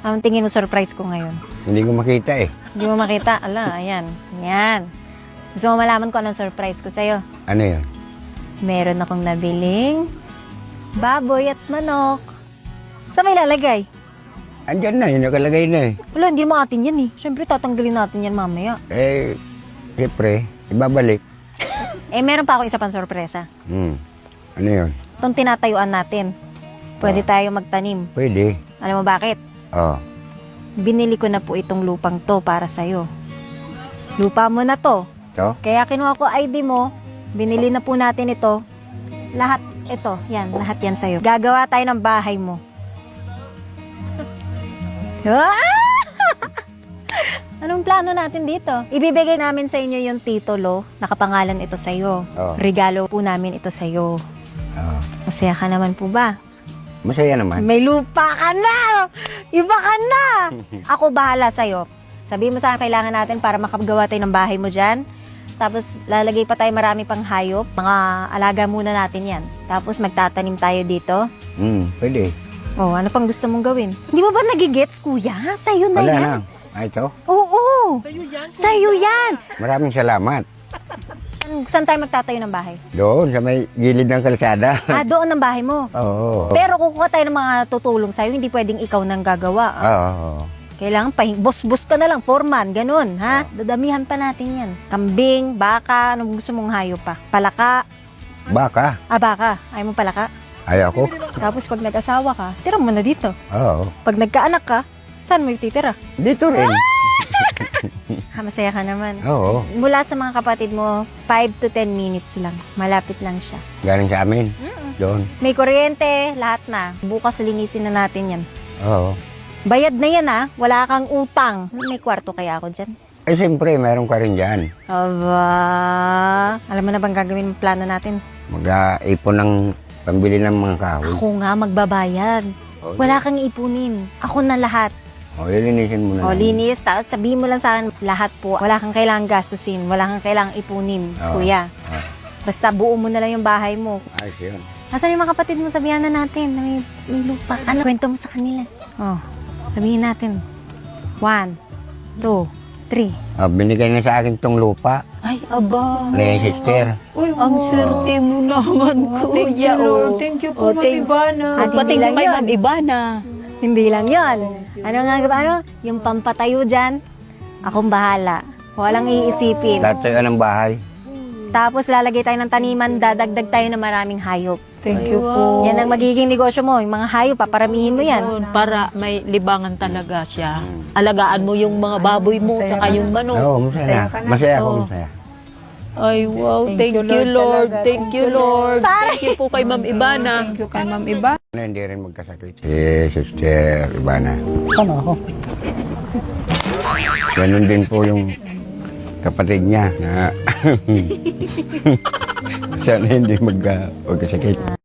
Anong tingin mo surprise ko ngayon? Hindi ko makita eh. Hindi mo makita? Ala, ayan. Yan. Gusto mo malaman ko anong surprise ko sa'yo? Ano yun? Meron akong nabiling baboy at manok. Saan may lalagay? Andyan na, yun nakalagay na eh. Wala, hindi naman atin yan eh. Siyempre, tatanggalin natin yan mamaya. Eh, siyempre, ibabalik. Meron pa ako isa pang sorpresa. Ano yun? Itong tinatayuan natin. Pwede tayo magtanim. Pwede. Alam mo bakit? Oh. Binili ko na po itong lupang to para sa'yo. Lupa mo na to. So? Kaya kinuha ko ID mo, binili na po natin ito. Lahat ito, yan, lahat yan sa'yo. Gagawa tayo ng bahay mo. Anong plano natin dito? Ibibigay namin sa inyo yung titulo, nakapangalan ito sa'yo. Oh. Regalo po namin ito sa'yo. Oh. Masaya ka naman po ba? Masaya naman. May lupa ka na! Iba ka na! Ako bahala sa'yo. Sabihin mo sa akin kailangan natin para makagawa tayo ng bahay mo dyan. Tapos lalagay pa tayo marami pang hayop. Mga alaga muna natin yan. Tapos magtatanim tayo dito. Pwede. Oh, ano pang gusto mong gawin? Hindi mo ba nagigets, kuya? Sa'yo na Wala yan. na. Ito? Oo. Sa'yo yan. Maraming salamat. Saan tayo magtatayo ng bahay? Doon, sa may gilid ng kalsada. Doon ang bahay mo. Oo. Pero kukuha tayo ng mga tutulong sa'yo, hindi pwedeng ikaw nang gagawa. Oo. Kailangan boss ka na lang, foreman, ganun, ha? Dadamihan pa natin yan. Kambing, baka, anong gusto mong hayop pa? Palaka. Baka. Baka. Ayaw mo palaka? Ayaw ko. Tapos pag nag-asawa ka, tira mo na dito. Oo. Pag nagkaanak ka, saan mo yung titira? Dito rin. Masaya ka naman. Oo. Mula sa mga kapatid mo, 5 to 10 minutes lang. Malapit lang siya. Galing sa amin. Doon. May kuryente, lahat na. Bukas linisin na natin yan. Oo. Bayad na yan, ha? Wala kang utang. May kwarto kaya ako dyan? Eh, siyempre, meron ka rin dyan. Aba. Alam mo na bang gagawin yung plano natin? Mag-ipon ng pambili ng mga kahoy. Ako nga magbabayad. Oh, Wala kang ipunin. Ako na lahat. Linisin mo na. O, linis. Tapos sabihin mo lang sa akin, lahat po. Wala kang kailangang gastusin. Wala kang kailangang ipunin, kuya. Basta buo mo na lang yung bahay mo. Ayos yun. Asan yung mga kapatid mo? Sabihan na natin na may lupa. Ano? Kwento mo sa kanila. Sabihin natin. 1, 2, 3. Binigay na sa akin tong lupa. Ay, aba. Ni sister. Uy, ang swerte mo naman, kuya. Thank you, Lord. Thank you po, Ma'am Ivana. At Pati hindi lang kay yun. Ma'am Ivana. Hindi lang yon. Ano nga ba? Ano? Yung pampatayo dyan, akong bahala. Walang iisipin. Lahat tayo ng bahay. Tapos lalagay tayo ng taniman, dadagdag tayo ng maraming hayop. Thank you po. Yan ang magiging negosyo mo. Yung mga hayop, paparamihin mo yan. Yun, para may libangan talaga siya. Alagaan mo yung mga baboy mo, tsaka yung manok. Oo, masaya. Masaya ako, Oo. masaya. Ay, wow. Thank you, you, Lord. talaga. Thank you, Lord. Thank you po kay Ma'am Ivana. Thank you kay Ma'am Ivana. Hindi rin magkasakit. Si sister Ivana. Sana ako. Ganun din po yung kapatid niya na sana hindi magkasakit.